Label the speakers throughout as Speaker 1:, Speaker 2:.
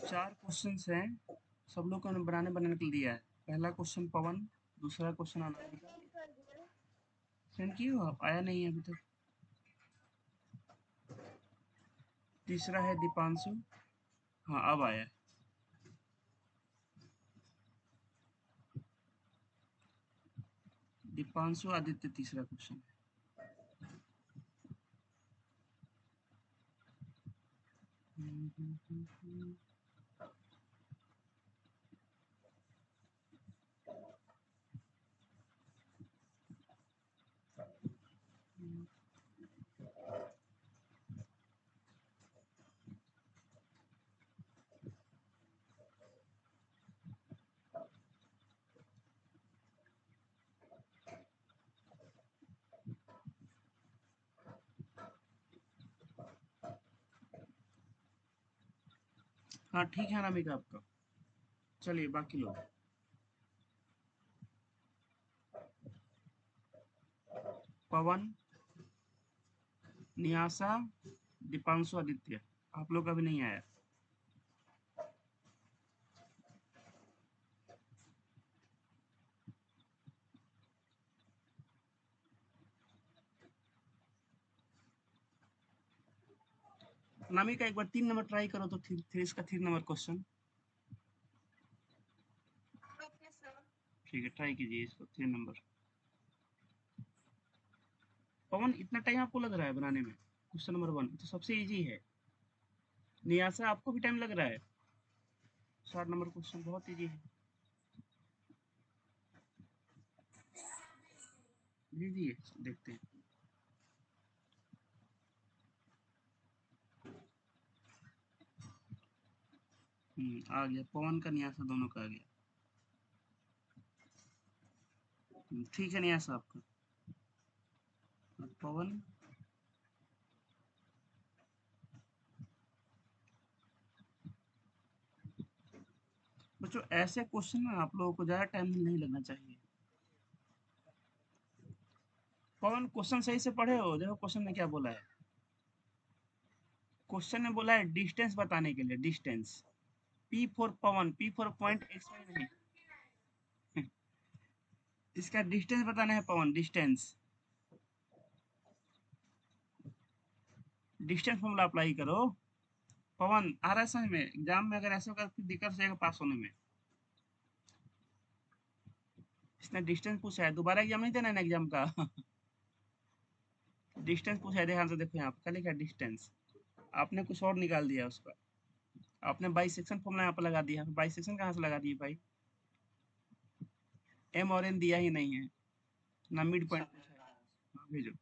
Speaker 1: 4 questions हैं, सब लोग को बनाने के लिए दिया है। पहला क्वेश्चन पवन, दूसरा क्वेश्चन अनामिका। सेंड किए हो आप? आया नहीं है अभी तक। तीसरा है दीपांशु। हाँ, अब आया है। दीपांशु आदित्य तीसरा क्वेश्चन है। हाँ ठीक है अनामिका आपका। चलिए बाकी लोग। पवन, नियासा, दीपांशु आदित्य। आप लोग का भी नहीं आया। अनामिका एक बार 3 नंबर ट्राई करो तो फिर इसका 3 नंबर क्वेश्चन। ठीक है, ट्राई कीजिए इसको 3 नंबर। पवन, इतना टाइम आपको लग रहा है बनाने में? क्वेश्चन नंबर 1 तो सबसे इजी है। नियासा, आपको भी टाइम लग रहा है? 7 नंबर क्वेश्चन बहुत इजी है। भेजिए, देखते हैं। आ गया। पवन का नियासा दोनों का आ गया। ठीक है नियासा आपका। और पवन, बच्चों ऐसे क्वेश्चन में आप लोगों को ज़्यादा टाइम नहीं लगना चाहिए। पवन, क्वेश्चन सही से पढ़े हो? देखो क्वेश्चन में क्या बोला है। क्वेश्चन में बोला है डिस्टेंस बताने के लिए, distance. P for Pawan, P for point X Y नहीं। इसका डिस्टेंस बताना है Pawan, distance. Distance formula apply करो। पवन, आ रहा है समझ में? एग्जाम में अगर ऐसा होगा फिर दिक्कत हो जाएगा पास होने में। इसने डिस्टेंस पूछा है, दोबारा एग्जाम नहीं देना है ना एग्जाम का। डिस्टेंस पूछा है, ध्यान से देखो यहाँ पे क्या लिखा है, डिस्टेंस। आपने कुछ और निकाल दिया उसका। आपने बाइसेक्शन फॉर्मूला यहाँ पे लगा दिया। बाइसेक्शन कहाँ से लगा दिए भाई? एम और एन दिया ही नहीं है ना, मिड पॉइंट पूछा है। हाँ, भेजो।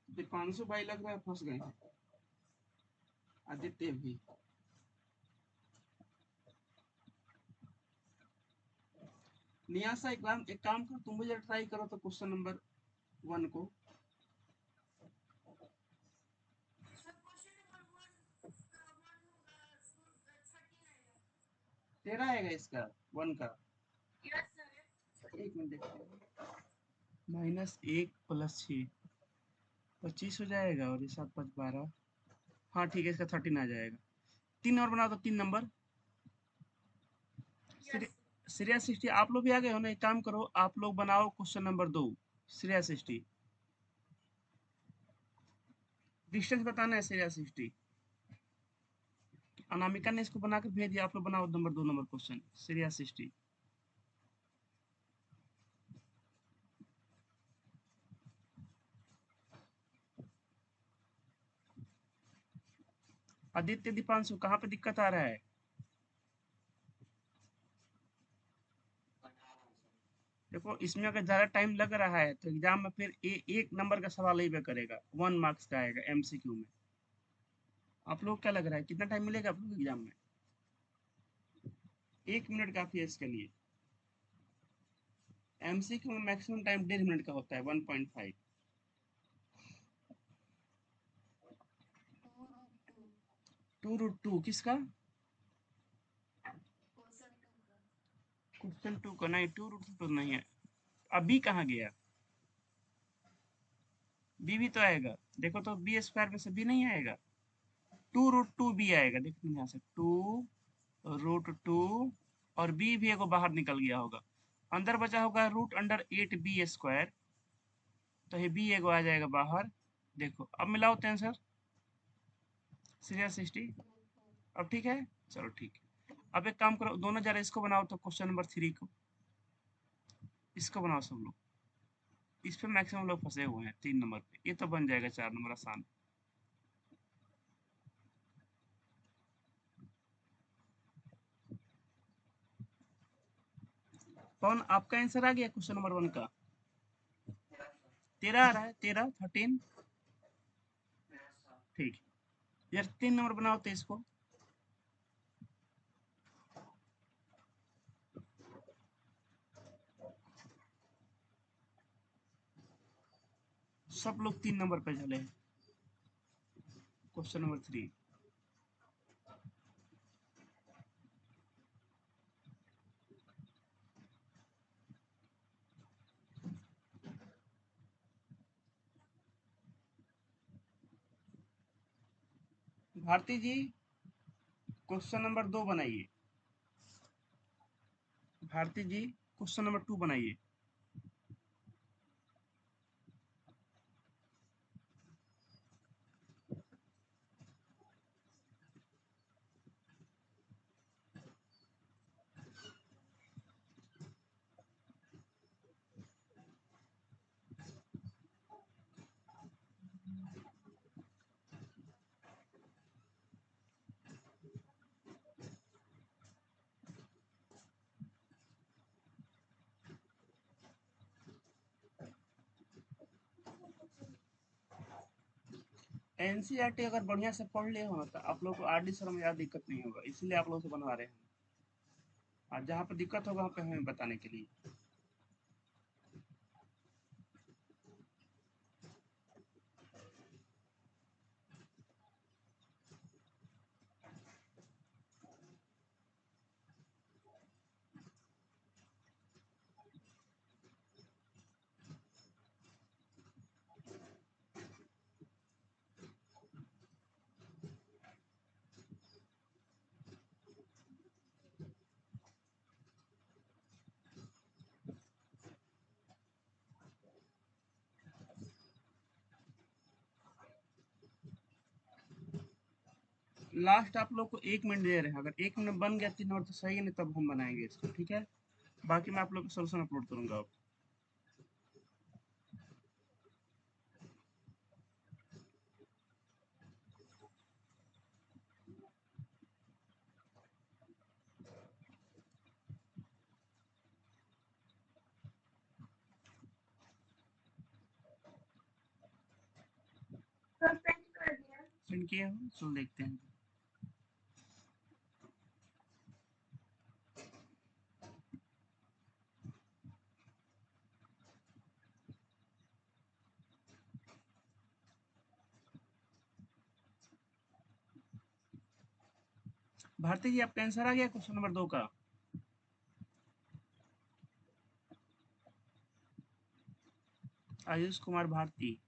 Speaker 1: दीपांशु भाई लग रहा है फंस गए हैं। आदित्य भी। नियासा, एक काम करो, तुम मुझे ट्राई करो तो क्वेश्चन नंबर 1 को। तेरा आएगा इसका 1 का। एक मिनट देखते हैं। -1 + 6 25 हो जाएगा, और ये 7 5 12। हाँ ठीक है, इसका 13 आ जाएगा। 3 और बनाओ तो 3 नंबर। श्रेया सृष्टि, आप लोग भी आ गए हो ना? एक काम करो, आप लोग बनाओ क्वेश्चन नंबर 2। श्रेया सृष्टि, डिस्टेंस बताना है श्रेया सृष्टि। अनामिका ने इसको बनाकर भेज दिया, आप लोग बनाओ नंबर 2 नंबर क्वेश्चन, श्रेया सृष्टि। आदित्य, दीपांशु, कहाँ पे दिक्कत आ रहा है? देखो इसमें अगर ज़्यादा टाइम लग रहा है तो एग्जाम में फिर 1 नंबर का सवाल ही पे करेगा, 1 मार्क्स का आएगा एमसीक्यू में। आप लोग क्या लग रहा है कितना टाइम मिलेगा आप लोग एग्जाम में? 1 मिनट काफ़ी है इसके लिए। एमसीक्यू में मैक्सिमम टाइम 1.5 मिनट का होता है, 1.5। 2√2 किसका? क्वेश्चन 2 का नहीं, 2√2 नहीं है। अब बी कहाँ गया? बी भी तो आएगा, देखो तो बी स्क्वायर में से बी नहीं आएगा, 2√2 बी आएगा, देखो यहाँ से 2√2 और बी भी एगो बाहर निकल गया होगा, अंदर बचा होगा √8b², तो ये बी एगो आ जाएगा बाहर। देखो अब मिलाओ तो आंसर 60। अब ठीक है, चलो ठीक है। अब एक काम करो, दोनों जरा इसको बनाओ तो क्वेश्चन नंबर 3 को, इसको बनाओ सब लोग, इस पे मैक्सिमम लोग फंसे हुए हैं 3 नंबर पे, ये तो बन जाएगा 4 नंबर आसान। कौन आपका आंसर आ गया क्वेश्चन नंबर 1 का? 13 आ रहा है, 13 ठीक है यार, 3 नंबर बनाओ तो इसको। सब लोग 3 नंबर पे चले हैं, क्वेश्चन नंबर 3। भारती जी क्वेश्चन नंबर 2 बनाइए। भारती जी क्वेश्चन नंबर 2 बनाइए। एनसीईआरटी अगर बढ़िया से पढ़ लिए हो ना तो आप लोग को आरडी सर में ज़्यादा दिक्कत नहीं होगा, इसलिए आप लोग से बनवा रहे हैं, और जहाँ पे दिक्कत होगा वहाँ पे हमें बताने के लिए। लास्ट आप लोग को 1 मिनट दे रहे हैं, अगर 1 मिनट बन गया 3 नंबर तो सही है, नहीं तब हम बनाएंगे इसको, ठीक है? बाकी मैं आप लोग को सोल्यूशन अपलोड करूंगा अब। सेंड किया हो, चलो देखते हैं। भारती जी आपका आंसर आ गया क्वेश्चन नंबर 2 का? आयुष कुमार भारती।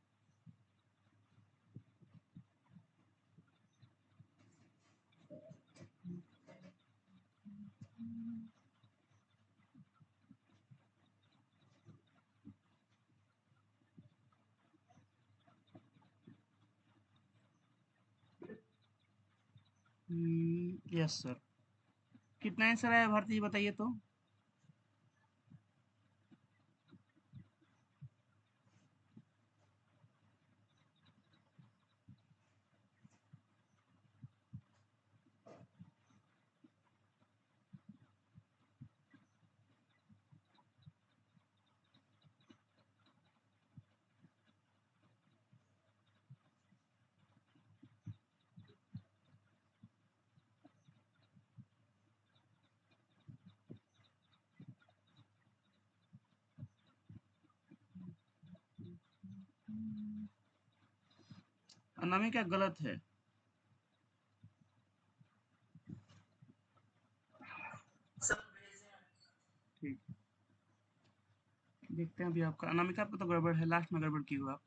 Speaker 1: Yes sir. कितना आंसर आया भारती जी बताइए तो? अनामिका गलत है। ठीक, देखते हैं अभी आपका अनामिका पे तो गड़बड़ है, लास्ट में गड़बड़ की हो आप।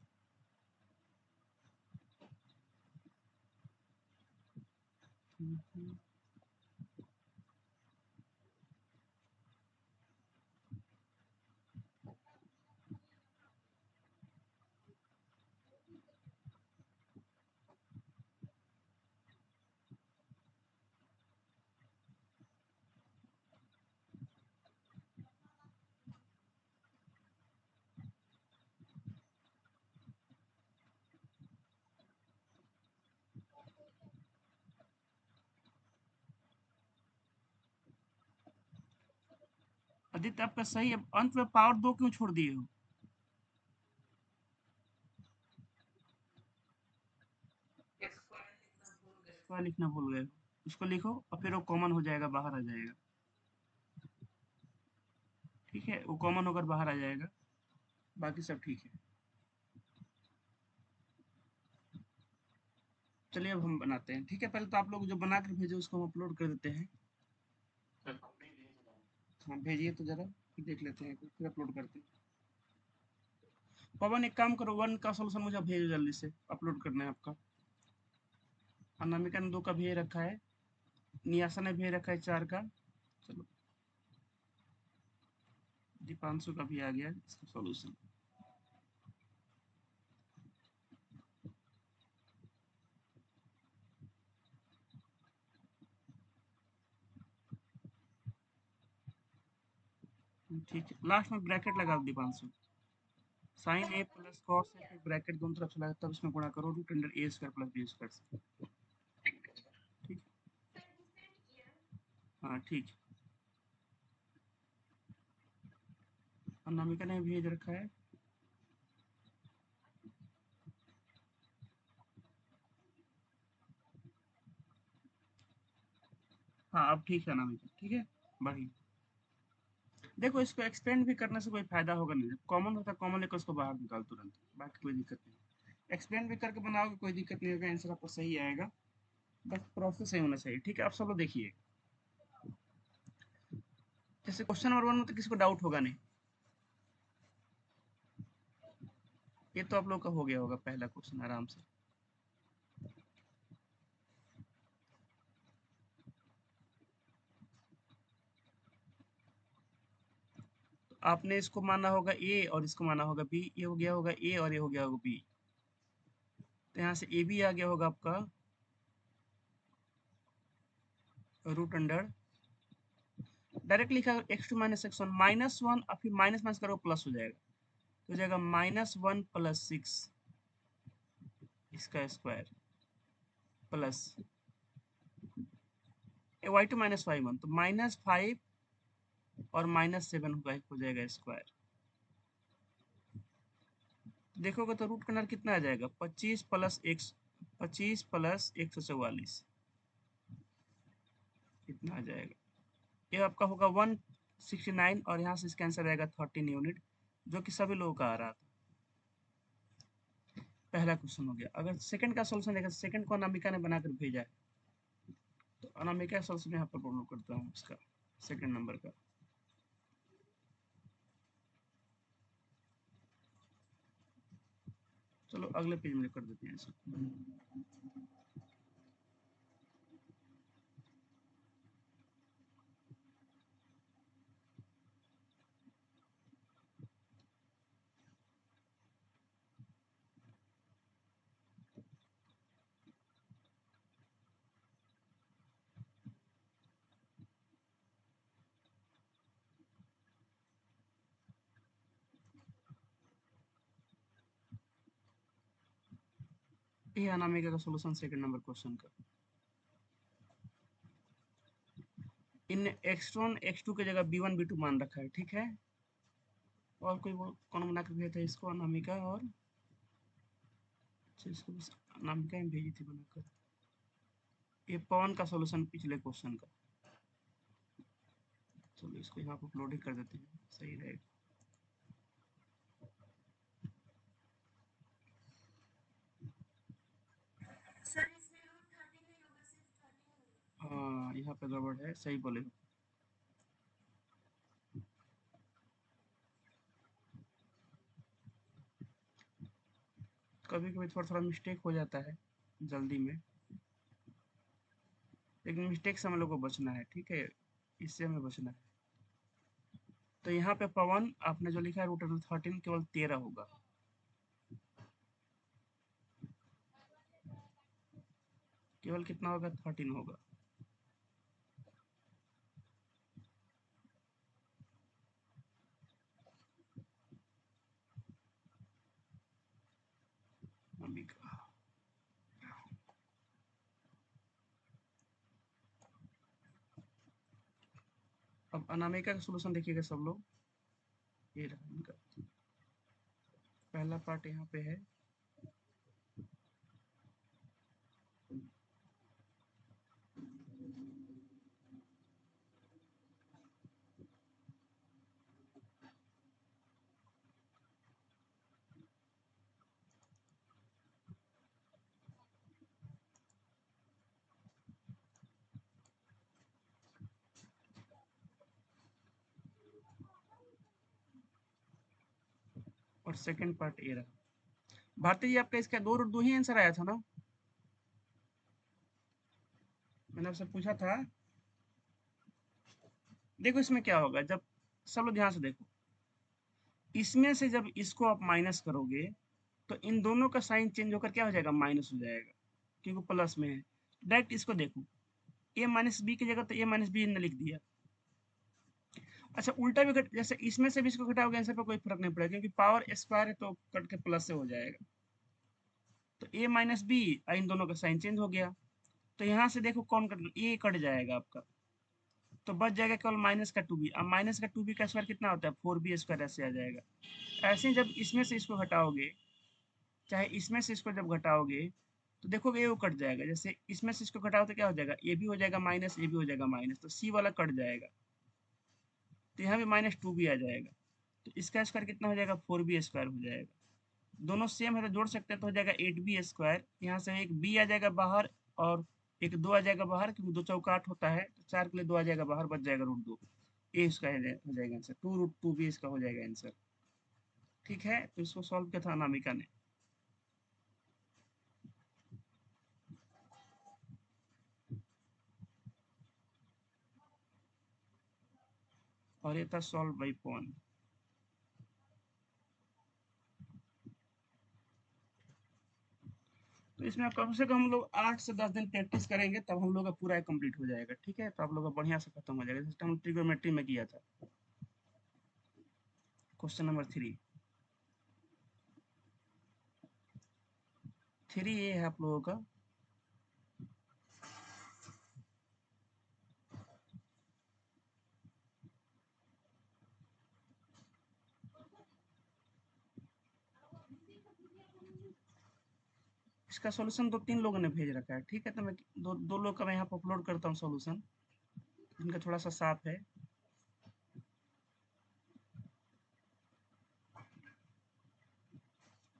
Speaker 1: आदित्य आपका सही है, अंत में पावर 2 क्यों छोड़ दिए हो? स्क्वायर लिखना भूल गए हो, उसको लिखो और फिर वो कॉमन हो जाएगा, बाहर आ जाएगा। ठीक है, वो कॉमन होकर बाहर आ जाएगा, बाकी सब ठीक है। चलिए अब हम बनाते हैं, ठीक है। पहले तो आप लोग जो बना कर भेजो उसको हम अपलोड कर देते हैं। हाँ भेजिए तो जरा, फिर देख लेते हैं, फिर अपलोड करते हैं। पवन एक काम करो, 1 का सॉल्यूशन मुझे भेजो जल्दी से, अपलोड करना है आपका। अनामिका ने 2 का भेज रखा है, नियासा ने भेज रखा है 4 का। चलो दीपांशु का भी आ गया इसका सॉल्यूशन। ठीक है, लास्ट में ब्रैकेट लगा दो Deepanshu. Sign A plus cos A, फिर ब्रैकेट दोनों तरफ चला तब इसमें गुणा करो, रूट अंडर ए स्क्वायर प्लस बी स्क्वायर से। ठीक, हाँ ठीक। अनामिका ने भेज रखा है। हाँ अब ठीक है अनामिका, ठीक है, बढ़िया। देखो इसको एक्सपेंड भी करने से कोई फायदा होगा नहीं, जब कॉमन होता है कॉमन लेकर उसको बाहर निकाल तुरंत, बाकी कोई दिक्कत नहीं। एक्सपेंड भी करके बनाओगे कोई दिक्कत नहीं होगा, आंसर आपको सही आएगा, बस प्रोसेस सही होना चाहिए। ठीक है, आप सब लोग देखिए, जैसे क्वेश्चन नंबर 1 में तो किसी को डाउट होगा नहीं, ये तो आप लोग का हो गया होगा पहला क्वेश्चन आराम से। तो आपने इसको माना होगा ए और इसको माना होगा बी, ये हो गया होगा ए और ये हो गया होगा बी, तो यहाँ से ए बी आ गया होगा आपका रूट अंडर, डायरेक्ट लिखा X two minus X one, minus one और फिर माइनस माइनस करो प्लस हो जाएगा, तो हो जाएगा -1 + 6 इसका square plus Y two minus Y one, तो -5 और -7 होगा, हो जाएगा स्क्वायर। देखोगे तो रूट अंडर कितना आ जाएगा, 25 + 144, इतना आ जाएगा। ये आपका होगा 169 और यहाँ से इसका आंसर आएगा 13 यूनिट, जो कि सभी लोगों का आ रहा था। पहला क्वेश्चन हो गया। अगर सेकंड का सॉल्यूशन देखा, सेकंड को अनामिका ने बनाकर भेजा है, तो अनामिका सॉल्यूशन यहाँ पर अपलोड करता हूँ इसका, सेकंड नंबर का। चलो अगले पेज में कर देते हैं इसको। ये अनामिका का सॉल्यूशन सेकंड नंबर क्वेश्चन का। इन x1 x2 की जगह b1 b2 मान रखा है, ठीक है। और कोई कौन बना कर भेजा था इसको, अनामिका, और अच्छा इसको बस अनामिका ही भेजी थी बनाकर। ये पवन का सॉल्यूशन पिछले क्वेश्चन का। चलो इसको यहाँ पर अपलोड ही कर देते हैं, सही रहेगा। हाँ यहाँ पे गड़बड़ है, सही बोले हो। कभी कभी थोड़ा थोड़ा मिस्टेक हो जाता है जल्दी में, लेकिन मिस्टेक से हम लोग को बचना है, ठीक है, इससे हमें बचना है। तो यहाँ पे पवन आपने जो लिखा है √13 केवल 13 होगा। केवल कितना होगा? 13 होगा। अम्बिका, अब अनामिका का सोल्यूशन देखिएगा सब लोग। ये रहा इनका पहला पार्ट यहाँ पे है। और सेकंड पार्ट ये रहा। भारती जी आपका इसका दो ही आंसर आया था ना? मैंने आपसे पूछा था। देखो इसमें क्या होगा, जब सब लोग ध्यान से देखो, इसमें से जब इसको आप माइनस करोगे तो इन दोनों का साइन चेंज होकर क्या हो जाएगा? माइनस हो जाएगा, क्योंकि प्लस में है। डायरेक्ट इसको देखो, a माइनस बी की जगह तो a माइनस बी ने लिख दिया। अच्छा उल्टा भी घट, जैसे इसमें से भी इसको घटाओगे आंसर पर कोई फर्क नहीं पड़ेगा, क्योंकि पावर स्क्वायर है तो कट के प्लस से हो जाएगा। तो a माइनस बी, इन दोनों का साइन चेंज हो गया। तो यहाँ से देखो कौन कट, a कट जाएगा आपका, तो बच जाएगा केवल माइनस का 2b। अब माइनस का 2b का स्क्वायर कितना होता है? 4b स्क्वायर, ऐसे आ जाएगा। ऐसे जब इसमें से इसको घटाओगे, चाहे इसमें से इसको जब घटाओगे तो देखोगे ये कट जाएगा। जैसे इसमें से इसको घटाओ तो क्या हो जाएगा? ए भी हो जाएगा माइनस, ए भी हो जाएगा माइनस, तो सी वाला कट जाएगा। तो यहाँ भी माइनस 2b आ जाएगा। तो इसका स्क्वायर कितना हो जाएगा? 4b स्क्वायर हो जाएगा। दोनों सेम है तो जोड़ सकते हैं, तो हो जाएगा 8b स्क्वायर। यहाँ से एक b आ जाएगा बाहर और एक 2 आ जाएगा बाहर, क्योंकि 2 चौका 8 होता है, तो 4 के लिए 2 आ जाएगा बाहर, बच जाएगा √2। ए इसका हो जाएगा आंसर, 2√2b इसका हो जाएगा आंसर। ठीक है, तो इसको सॉल्व किया था अनामिका ने। और ये था सॉल्व बाई पवन। तो इसमें कम से कम हम लोग 8 से 10 दिन प्रैक्टिस करेंगे, तब हम लोग का पूरा कंप्लीट हो जाएगा। ठीक है, तो आप लोग का बढ़िया से खत्म हो जाएगा, जैसे हम ट्रिग्नोमेट्री में किया था। क्वेश्चन नंबर 3 ये है आप लोगों का। इसका सॉल्यूशन 2-3 लोगों ने भेज रखा है। ठीक है, तो मैं दो लोग का मैं यहाँ पर अपलोड करता हूँ सॉल्यूशन, इनका थोड़ा सा साफ है।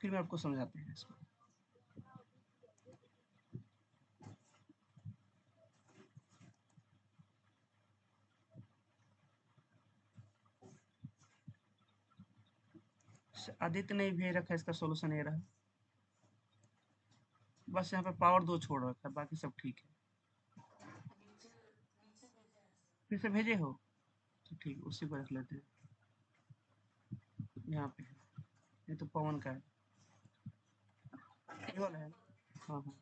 Speaker 1: फिर मैं आपको समझाते हैं इसको। आदित्य ने भेज रखा है, इसका सॉल्यूशन ये रहा। बस यहाँ पे पावर 2 छोड़ रखा है, बाकी सब ठीक है। फिर से भेजे हो तो ठीक, उसी को रख लेते हैं। यहाँ पे ये तो पवन का है, ये वाला है। हाँ हाँ,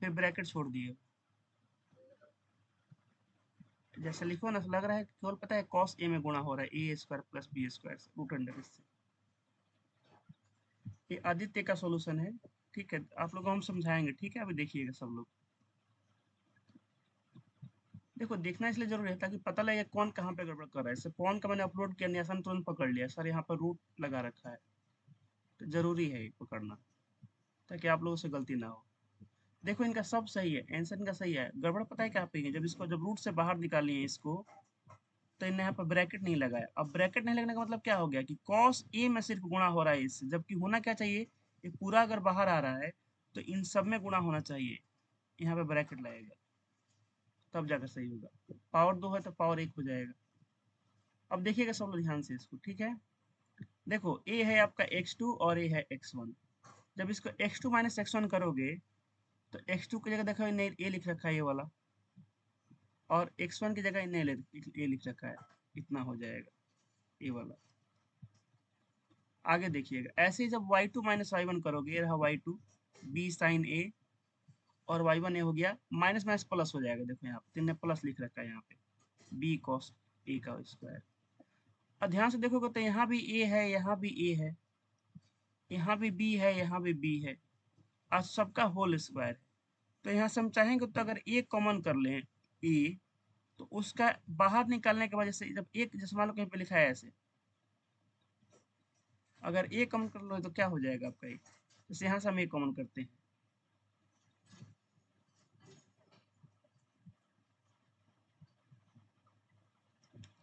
Speaker 1: फिर ब्रैकेट छोड़ दिए। जैसे लिखो ना, लग रहा है केवल पता है cos a में गुणा हो रहा है, a square plus b square root under इससे। ये आदित्य का सॉल्यूशन है। ठीक है, आप लोगों को हम समझाएंगे। ठीक है, अभी देखिएगा सब लोग। देखो देखना इसलिए जरूरी है ताकि पता लगे कौन कहाँ पे गड़बड़ कर रहा है। जैसे फोन का मैंने अपलोड किया, नियासन तुरंत पकड़ लिया, सर यहाँ पर रूट लगा रखा है। तो जरूरी है ये पकड़ना, ताकि आप लोगों से गलती ना हो। देखो इनका सब सही है, आंसर इनका सही है। गड़बड़ पता है क्या पे है? जब इसको जब रूट से बाहर निकालिए इसको, तो इन्हें यहाँ पर ब्रैकेट नहीं लगाया। अब ब्रैकेट नहीं लगने का मतलब क्या हो गया कि cos a में सिर्फ गुणा हो रहा है इससे, जबकि होना क्या चाहिए? ये पूरा अगर बाहर आ रहा है तो इन सब में गुणा होना चाहिए। यहाँ पे ब्रैकेट लगेगा, तब जाकर सही होगा। पावर 2 है तो पावर 1 हो जाएगा। अब देखिएगा सब लोग ध्यान से इसको। ठीक है, देखो a है आपका x2 और a है x1। जब इसको x2 माइनस x1 करोगे तो x2 की जगह देखो इन्हें a लिख रखा है ये वाला, और x1 की जगह इन्हें a लिख रखा है, इतना हो जाएगा ये वाला। आगे देखिएगा, ऐसे ही जब y2 माइनस y1 करोगे, ये रहा y2 b साइन a, और y1 a हो गया, माइनस माइनस प्लस हो जाएगा, देखो यहाँ पे इन्हें प्लस लिख रखा है यहाँ पे, b cos a का स्क्वायर। और ध्यान से देखोगे तो यहाँ भी a है, यहाँ भी a है, यहाँ भी b है, यहाँ भी b है, और सबका होल स्क्वायर है। तो यहाँ से हम चाहेंगे तो अगर a कॉमन कर लें a, तो उसका बाहर निकालने के वजह से जब एक, जैसे मान लो कहीं पे लिखा है ऐसे, अगर a कॉमन कर लो तो क्या हो जाएगा आपका a, जैसे यहाँ से हम a कॉमन करते हैं,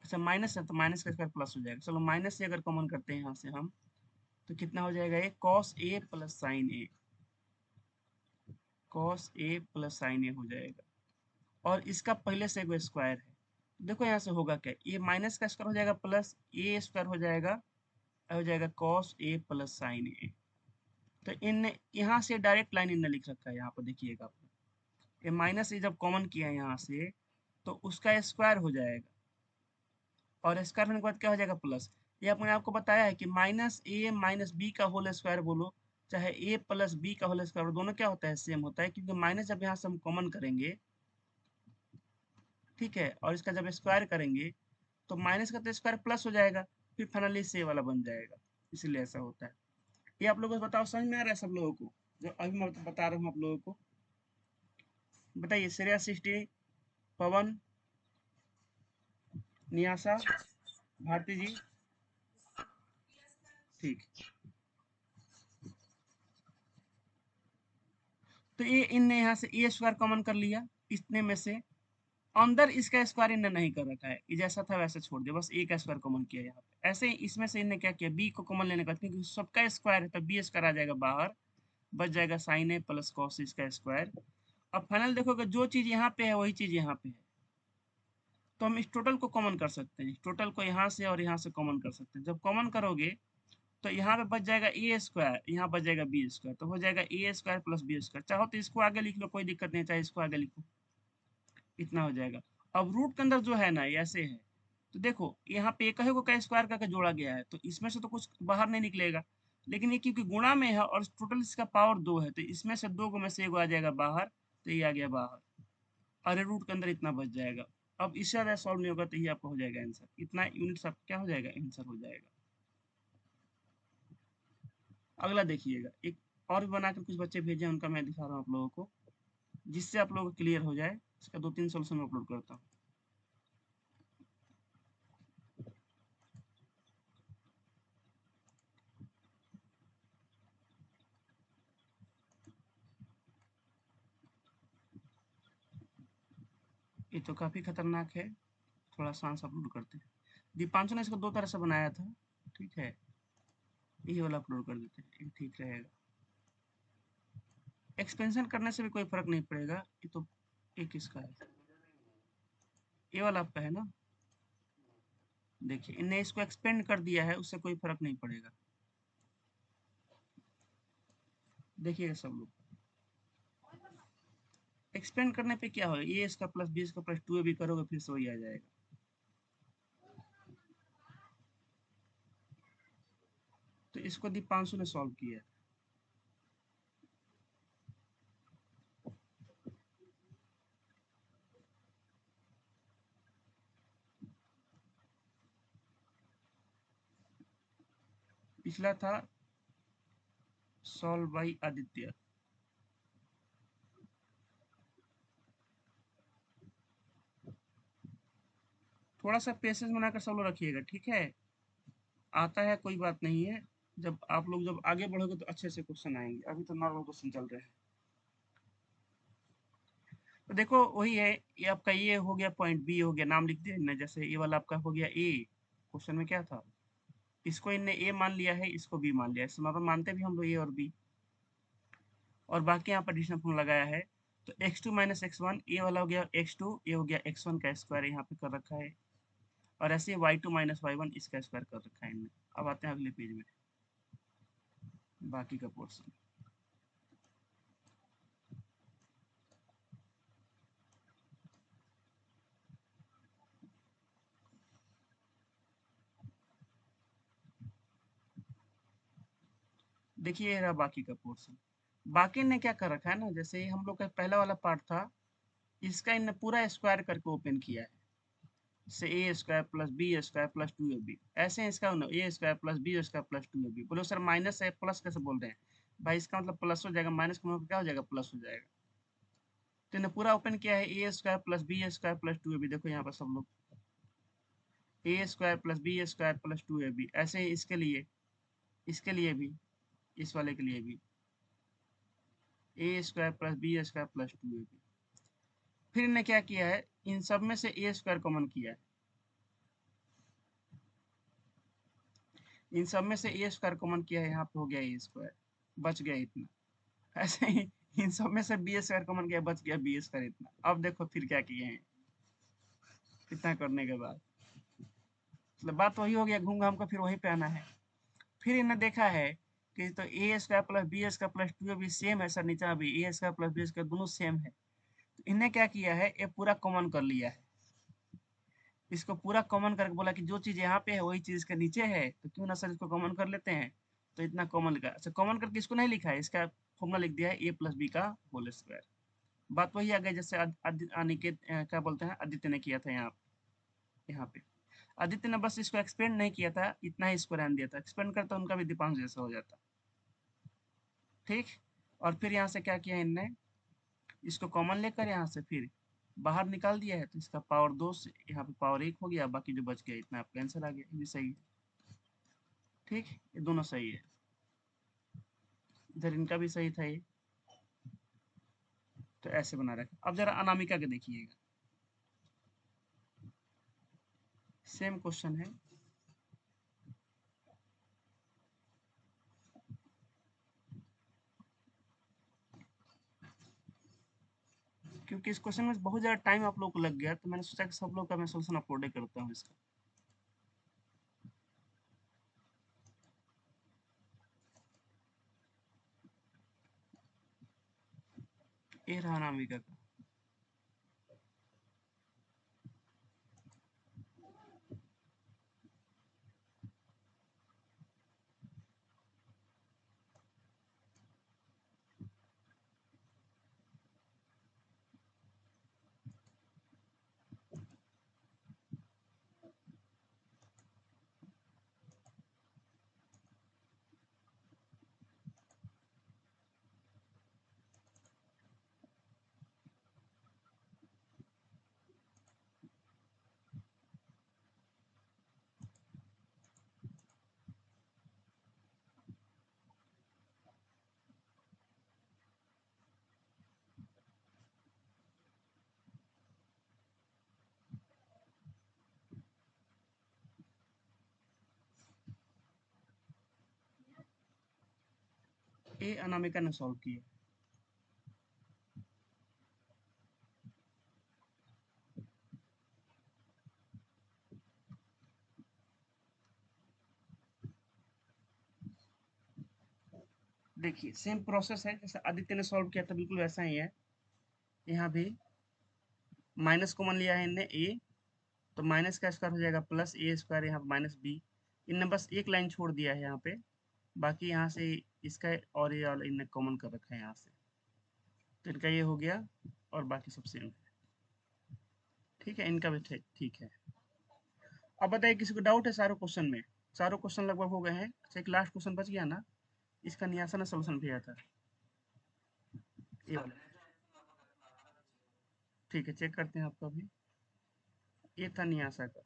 Speaker 1: अच्छा माइनस है तो माइनस का स्क्वायर प्लस हो जाएगा, चलो माइनस से अगर कॉमन करते हैं यहाँ से हम, तो कितना हो जाएगा, ये cos A plus sign A, cos A plus sign ए हो जाएगा, और इसका पहले से एक स्क्वायर है, देखो यहाँ से होगा क्या, ये माइनस का स्क्वायर हो जाएगा प्लस ए स्क्वायर हो जाएगा कॉस ए प्लस साइन ए। तो इन यहाँ से डायरेक्ट लाइन इनने लिख रखा है, यहाँ पर देखिएगा आप, ये माइनस ए जब कॉमन किया है यहाँ से, तो उसका स्क्वायर हो जाएगा, और स्क्वायर होने के बाद क्या हो जाएगा प्लस। ये अपने आपको बताया है कि माइनस ए माइनस बी का होल स्क्वायर बोलो, चाहे ए प्लस बी का होल स्क्वायर, दोनों क्या होता है, सेम होता है, क्योंकि माइनस जब यहाँ से हम कॉमन करेंगे, ठीक है, और इसका जब स्क्वायर करेंगे तो माइनस का तो स्क्वायर प्लस हो जाएगा, फिर फाइनली से वाला बन जाएगा, इसलिए ऐसा होता है। ये आप लोगों को बताओ, समझ में आ रहा है सब लोगों को, जो अभी मैं बता रहा हूँ आप लोगों को। बताइए, श्रेया सृष्टि, पवन, नियासा, भारती जी, ठीक। तो ये इनने यहाँ से ए स्क्वायर कॉमन कर लिया, इतने में से अंदर इसका स्क्वायर इनने नहीं कर रखा है, ये जैसा था वैसे छोड़ दिया, बस ए का स्क्वायर कॉमन किया यहाँ पे। ऐसे ही इसमें से इनने क्या किया, बी को कॉमन लेने का, क्योंकि सबका स्क्वायर है तो बी स्क्वायर आ जाएगा बाहर, बच जाएगा साइन ए प्लस कॉस इसका स्क्वायर। अब फाइनल देखोगे जो चीज यहाँ पे है वही चीज यहाँ पे है, तो हम इस टोटल को कॉमन कर सकते हैं, टोटल को यहाँ से और यहाँ से कॉमन कर सकते हैं। जब कॉमन करोगे तो यहाँ पे बच जाएगा ए स्क्वायर, यहाँ बच जाएगा बी स्क्वायर, तो हो जाएगा ए स्क्वायर प्लस बी स्क्वायर। चाहो तो इसको आगे लिख लो, कोई दिक्कत नहीं, चाहे इसको आगे लिखो, इतना हो जाएगा। अब रूट के अंदर जो है ना, ये ऐसे है, तो देखो यहाँ पे एक को का स्क्वायर करके जोड़ा गया है, तो इसमें से तो कुछ बाहर नहीं निकलेगा, लेकिन ये क्योंकि गुणा में है और टोटल इसका पावर 2 है, तो इसमें से 2 में से 1 आ जाएगा बाहर, तो ये आ गया बाहर, अरे रूट के अंदर इतना बच जाएगा। अब इससे ज़्यादा सॉल्व नहीं होगा, तो ये आपका हो जाएगा आंसर, इतना यूनिट्स आपका क्या हो जाएगा, आंसर हो जाएगा। अगला देखिएगा, एक और भी बनाकर कुछ बच्चे भेजे हैं, उनका मैं दिखा रहा हूँ आप लोगों को, जिससे आप लोगों को क्लियर हो जाए। इसका 2-3 सोल्यूशन मैं अपलोड करता हूँ। ये तो काफ़ी खतरनाक है, थोड़ा सांस अपलोड करते हैं। दीपांशु ने इसको 2 तरह से बनाया था, ठीक है, यही वाला अपलोड कर देते हैं, ये ठीक रहेगा। एक्सपेंशन करने से भी कोई फर्क नहीं पड़ेगा, ये तो एक इसका है, ये वाला आपका है ना, देखिए इनने इसको एक्सपेंड कर दिया है, उससे कोई फर्क नहीं पड़ेगा। देखिएगा सब लोग, एक्सपेंड करने पे क्या होगा, ए इसका प्लस बी इसका प्लस 2 भी करोगे फिर से वही आ जाएगा। तो इसको दीपांशु ने सॉल्व किया। पिछला था सॉल्व बाई आदित्य। थोड़ा सा पेशेंस बनाकर सब लोग रखिएगा, ठीक है, आता है कोई बात नहीं है, जब आप लोग जब आगे बढ़ोगे तो अच्छे से क्वेश्चन आएंगे, अभी तो नॉर्मल क्वेश्चन चल रहे हैं। तो देखो वही है, ये आपका ये हो गया, पॉइंट बी हो गया, नाम लिख दिया इनने, जैसे ये वाला आपका हो गया ए, क्वेश्चन में क्या था, इसको इनने ए मान लिया है, इसको बी मान लिया है, इससे मतलब मानते भी हम लोग ए और बी, और बाकी यहाँ पर एडिशनल फॉर्मूला लगाया है। तो x2 माइनस x1, ये वाला हो गया x2, ये हो गया x1 का स्क्वायर यहाँ पे कर रखा है, और ऐसे y2 माइनस y1 इसका स्क्वायर कर रखा है इनने। अब आते हैं अगले पेज में, बाकी का पोर्शन। देखिए ये रहा बाकी का पोर्शन। बाकी ने क्या कर रखा है ना, जैसे हम लोग का पहला वाला पार्ट था, इसका इन्हें पूरा स्क्वायर करके ओपन किया है, से A square plus B square plus two A B, ऐसे इसका A square plus B square plus two A B. बोलो सर माइनस है प्लस कैसे बोल रहे हैं? भाई इसका मतलब प्लस हो जाएगा, माइनस का मतलब क्या हो जाएगा, प्लस हो जाएगा। तो इन्हें पूरा ओपन किया है A square plus B square plus two A B. देखो यहाँ पर सब लोग A square plus B square plus two A B, ऐसे ही इसके लिए भी, इस वाले के लिए भी A square plus B square plus two A B. फिर इन्हें क्या किया है, इन सब में से ए स्क्वायर कॉमन किया है, इन सब में से ए स्क्वायर कॉमन किया है, यहाँ पे हो गया ए स्क्वायर, बच गया इतना। ऐसे ही इन सब में से बी स्क्वायर कॉमन किया, बच गया बी स्क्वायर इतना। अब देखो फिर क्या किए हैं इतना करने के बाद, मतलब बात वही हो गया, घूम घाम कर फिर वही पे आना है। फिर इन्हें देखा है कि तो A square plus B square plus two भी सेम है सर, नीचे भी A square plus B square दोनों सेम है। तो इन्हें क्या किया है, ये पूरा कॉमन कर लिया है, इसको पूरा कॉमन करके बोला कि जो चीज यहाँ पे है वही चीज इसके नीचे है, तो क्यों ना सर इसको कॉमन कर लेते हैं। तो इतना कॉमन लिखा, अच्छा कॉमन करके इसको नहीं लिखा है, इसका फॉर्मूला लिख दिया है ए प्लस बी का होल स्क्वायर। बात वही आ गई जैसे अनिकेत क्या बोलते हैं, आदित्य ने किया था यहाँ पे। आदित्य ने बस इसको एक्सपेंड नहीं किया था, इतना ही इसको रहने दिया था, एक्सपेंड करता उनका भी दीपांश जैसा हो जाता। ठीक, और फिर यहाँ से क्या किया इनने, इसको कॉमन लेकर यहाँ से फिर बाहर निकाल दिया है, तो इसका पावर 2 से यहाँ पे पावर 1 हो गया, बाकी जो बच गया इतना आपका आंसर आ गया, ये भी सही है। ठीक, ये दोनों सही है, इधर इनका भी सही था ये। तो ऐसे बना रखा। अब जरा अनामिका के देखिएगा, सेम क्वेश्चन है। क्योंकि इस क्वेश्चन में बहुत ज़्यादा टाइम आप लोग को लग गया, तो मैंने सोचा कि सब लोग का मैं सोल्यूशन अपलोड ही करता हूँ इसका। ये रहा अनामिका का। ये अनामिका ने सॉल्व किया। देखिए सेम प्रोसेस है जैसे आदित्य ने सॉल्व किया था, बिल्कुल वैसा ही है। यहाँ भी माइनस कॉमन लिया है इनने ए, तो माइनस का स्क्वायर हो जाएगा प्लस ए स्क्वायर, यहाँ माइनस बी। इनने बस एक लाइन छोड़ दिया है यहाँ पे, बाकी यहाँ से इसका और ये वाला इनने कॉमन कर रखा है यहाँ से, तो इनका ये हो गया और बाकी सब सेम है। ठीक है, इनका भी ठीक है। अब बताइए किसी को डाउट है सारों क्वेश्चन में? सारों क्वेश्चन लगभग हो गए हैं। अच्छा एक लास्ट क्वेश्चन बच गया ना, इसका नियासा ने सोल्यूशन भेजा था, ये वाला। ठीक है, चेक करते हैं आपका भी। ये था नियासा का,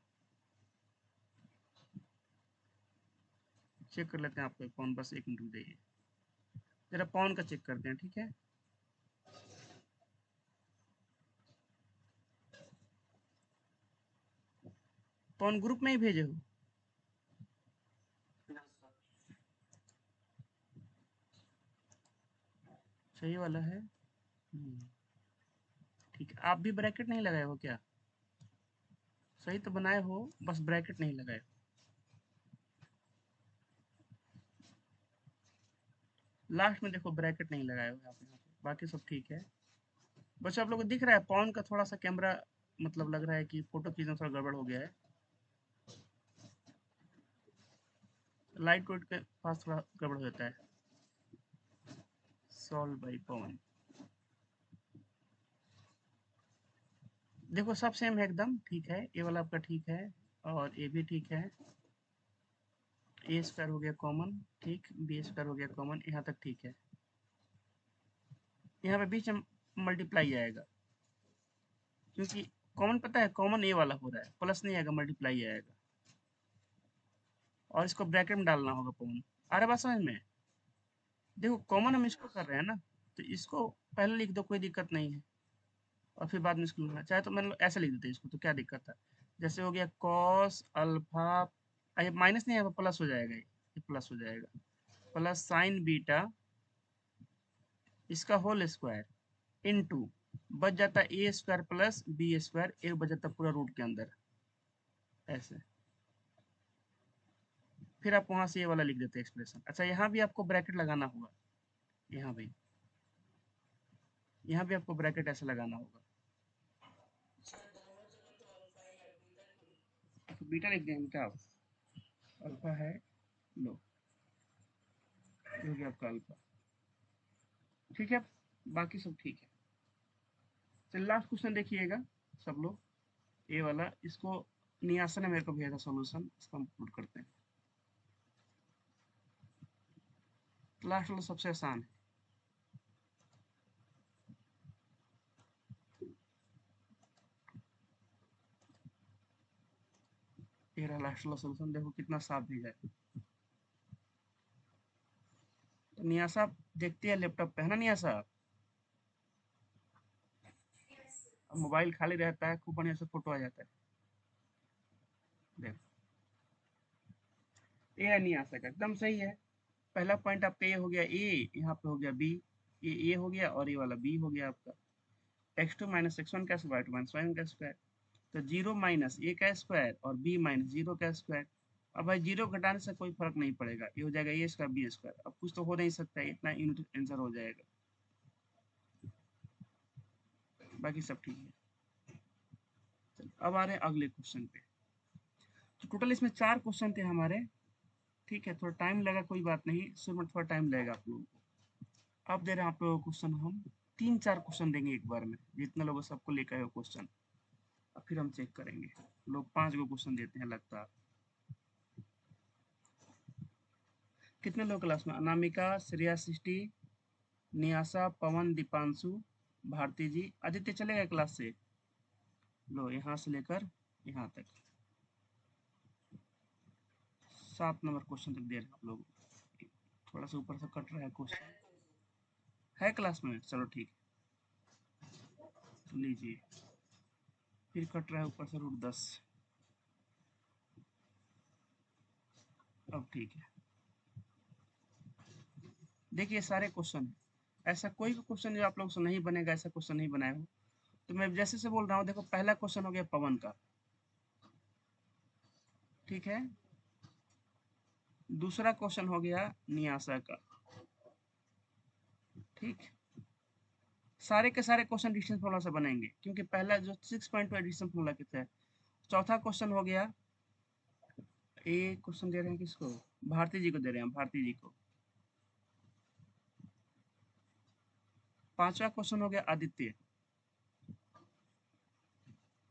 Speaker 1: चेक कर लेते हैं आपका कौन, बस एक मिनट रुक जाइए, जरा पवन का चेक करते हैं। ठीक है, पवन ग्रुप में ही भेजे हो? सही वाला है। ठीक है, आप भी ब्रैकेट नहीं लगाए हो क्या? सही तो बनाए हो, बस ब्रैकेट नहीं लगाए हो। लास्ट में देखो ब्रैकेट नहीं लगाए हो आप यहाँ पे, बाकी सब ठीक है। बस आप लोग को दिख रहा है पवन का थोड़ा सा कैमरा, मतलब लग रहा है कि फोटो खींचना थोड़ा गड़बड़ हो गया है, लाइट वेट के पास थोड़ा गड़बड़ हो जाता है। सॉल्व बाई पवन। देखो सब सेम है एकदम, ठीक है, ये वाला आपका ठीक है और ये भी ठीक है। ए स्क्वायर हो गया कॉमन, ठीक, बी स्क्वायर हो गया कॉमन, यहाँ तक ठीक है। यहाँ पे बीच में मल्टीप्लाई आएगा, क्योंकि कॉमन पता है, कॉमन ए वाला हो रहा है, प्लस नहीं आएगा, मल्टीप्लाई आएगा। और इसको ब्रैकेट में डालना होगा पवन। आ रहा बात समझ में? देखो कॉमन हम इसको कर रहे हैं ना, तो इसको पहले लिख दो, कोई दिक्कत नहीं है, और फिर बाद में इसको लिखना चाहे तो मतलब ऐसे लिख देते इसको, तो क्या दिक्कत है। जैसे हो गया कॉस अल्फा, ये माइनस नहीं है, प्लस हो जाएगा, ये प्लस हो जाएगा, प्लस साइन बीटा इसका होल स्क्वायर इनटू बच जाता है A square plus B square, एक बच जाता पूरा रूट के अंदर ऐसे। फिर आप वहां से ये वाला लिख देते एक्सप्रेशन। अच्छा यहाँ भी आपको ब्रैकेट लगाना होगा, यहाँ भी आपको ब्रैकेट ऐसे लगाना होगा, तो बीटा लिख देंगे क्या आप, अल्फा है, लो ये हो गया आपका अल्फा, ठीक है, बाकी सब ठीक है। चलिए लास्ट क्वेश्चन देखिएगा सब लोग, ये वाला, इसको नियासा ने मेरे को भेजा सॉल्यूशन, इसको हम पुट करते हैं। लास्ट वाला सबसे आसान है, ये रहा लास्ट वाला सॉल्यूशन, देखो कितना साफ भेजा है। तो नियासा देखते हैं लैपटॉप पे, है ना नियासा? अब मोबाइल खाली रहता है, खूब बढ़िया से फोटो आ जाता है। देखो ये है नियासा का, एकदम सही है। पहला पॉइंट आपका ये हो गया ए, यहाँ पे हो गया बी, ये ए हो गया और ये वाला बी हो गया आपका। x2 माइनस x1 का स्क्वायर, टू माइनस y1 का स्क्वायर, तो जीरो माइनस ए का स्क्वायर और बी माइनस जीरो का स्क्वायर। अब भाई जीरो घटाने से कोई फर्क नहीं पड़ेगा, ये हो जाएगा ए स्क्वायर बी स्क्वायर, अब कुछ तो हो नहीं सकता है, इतना यूनिट आंसर हो जाएगा, बाकी सब ठीक है। अब आ रहे हैं अगले क्वेश्चन पे। तो टोटल इसमें 4 क्वेश्चन थे हमारे, ठीक है, थोड़ा टाइम लगा, कोई बात नहीं, शुरू में थोड़ा टाइम लगेगा आप लोगों को। अब दे रहे हैं आप लोगों को क्वेश्चन, हम 3-4 क्वेश्चन देंगे एक बार में, जितने लोगों सबको लेकर आए क्वेश्चन, और फिर हम चेक करेंगे। लोग 5 गो क्वेश्चन देते हैं लगता है। कितने लोग क्लास में? अनामिका, श्रेया, सृष्टि, नियासा, पवन, दीपांशु, भारती जी, आदित्य चलेगा क्लास से? लो यहाँ से लेकर यहाँ तक 7 नंबर क्वेश्चन तक दे रहे हैं आप लोग। थोड़ा सा ऊपर से कट रहा है क्वेश्चन, है क्लास में? चलो ठीक है, तो लीजिए, फिर कट रहा है ऊपर से रूट 10, अब ठीक है। देखिए सारे क्वेश्चन, ऐसा कोई भी क्वेश्चन जो आप लोग से नहीं बनेगा, ऐसा क्वेश्चन नहीं बनाए हो। तो मैं जैसे से बोल रहा हूँ, देखो पहला क्वेश्चन हो गया पवन का, ठीक है, दूसरा क्वेश्चन हो गया नियासा का, ठीक, सारे के सारे क्वेश्चन डिस्टेंस फॉर्मूला से बनेंगे, क्योंकि पहला जो 6 पॉइंट डिस्टेंस फॉर्मूला के थे। चौथा क्वेश्चन हो गया, ये क्वेश्चन दे रहे हैं किसको? भारती जी को दे रहे हैं, भारती जी को। पांचवा क्वेश्चन हो गया आदित्य,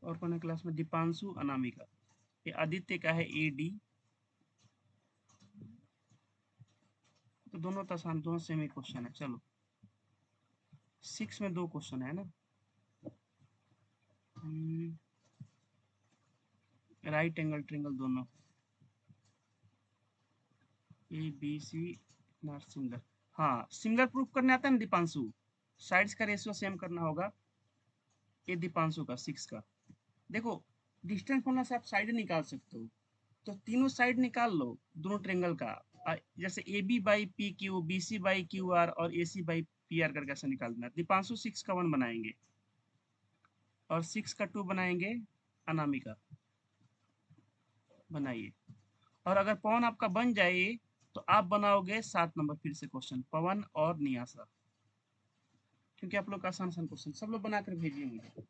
Speaker 1: और कौन है क्लास में? दीपांशु, अनामिका। ये आदित्य का है ए डी, तो दोनों तो आसान, दोनों सेम ही क्वेश्चन है। चलो 6 में 2 क्वेश्चन है ना, राइट एंगल ट्रिंगल दोनों, A B C not similar. हाँ सिंगल प्रूफ करने आता है ना दीपांशु, साइड्स का रेशियो सेम करना होगा, ये दीपांशु का 6 का। देखो डिस्टेंस फॉर्मूला से आप साइड निकाल सकते हो, तो तीनों साइड निकाल लो दोनों ट्रेंगल का, जैसे A B by P Q, B C by Q R और A C by P R करके ऐसा निकालना है। दीपांशु 6 का 1 बनाएंगे और 6 का 2 बनाएंगे, अनामिका बनाइए। और अगर पवन आपका बन जाए तो आप बनाओगे 7 नंबर फिर से क्वेश्चन, पवन और नियासा, क्योंकि आप लोग का आसान आसान क्वेश्चन सब लोग बनाकर भेजिए मुझे।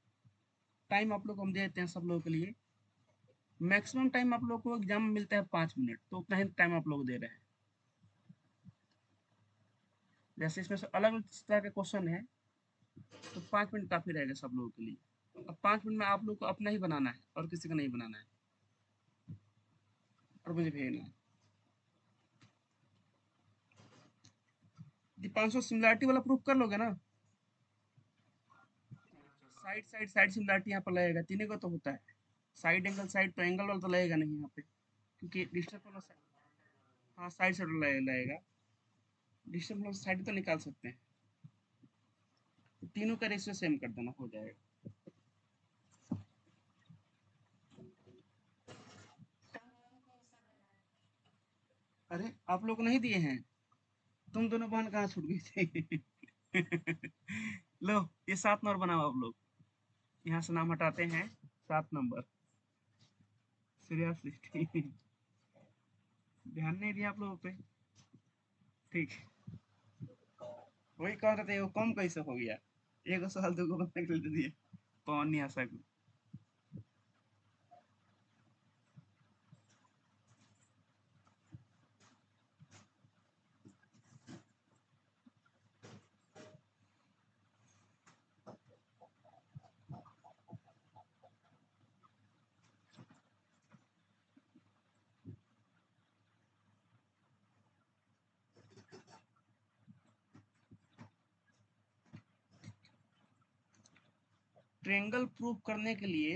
Speaker 1: टाइम आप लोग हम दे देते हैं सब लोगों के लिए, मैक्सिमम टाइम आप लोग को एग्जाम में मिलता है 5 मिनट, तो उतना ही टाइम आप लोग दे रहे हैं। जैसे इसमें से अलग अलग तरह के क्वेश्चन है, तो 5 मिनट काफी रहेगा सब लोगों के लिए। अब 5 मिनट में आप लोग को अपना ही बनाना है और किसी का नहीं बनाना है, और मुझे भेजना है। दीपांशु सिमिलैरिटी वाला प्रूफ कर लोगे ना? साइड साइड साइड सिमिलैरिटी यहाँ पर लगेगा, तीनों का तो होता है। साइड एंगल साइड, तो एंगल वाला तो लगेगा नहीं यहाँ पे, क्योंकि डिस्टेंस वाला हाँ साइड साइड लगेगा। डिस्टेंस वाला साइड तो निकाल सकते हैं, तो तीनों का रेशियो सेम कर देना, हो जाएगा। अरे आप लोग को नहीं दिए हैं? तुम दोनों बहन कहाँ छूट गई थी? लो, ये 7 नंबर बनाओ आप लोग। यहाँ से नाम हटाते हैं, 7 नंबर। सीरियसली ध्यान नहीं दिया आप लोगों पे। ठीक, वही कह रहे थे, वो कम कैसे हो गया? एक सवाल दो बनने के लिए दे दिए। कौन नहीं आ सकता? ट्रायंगल प्रूव करने के लिए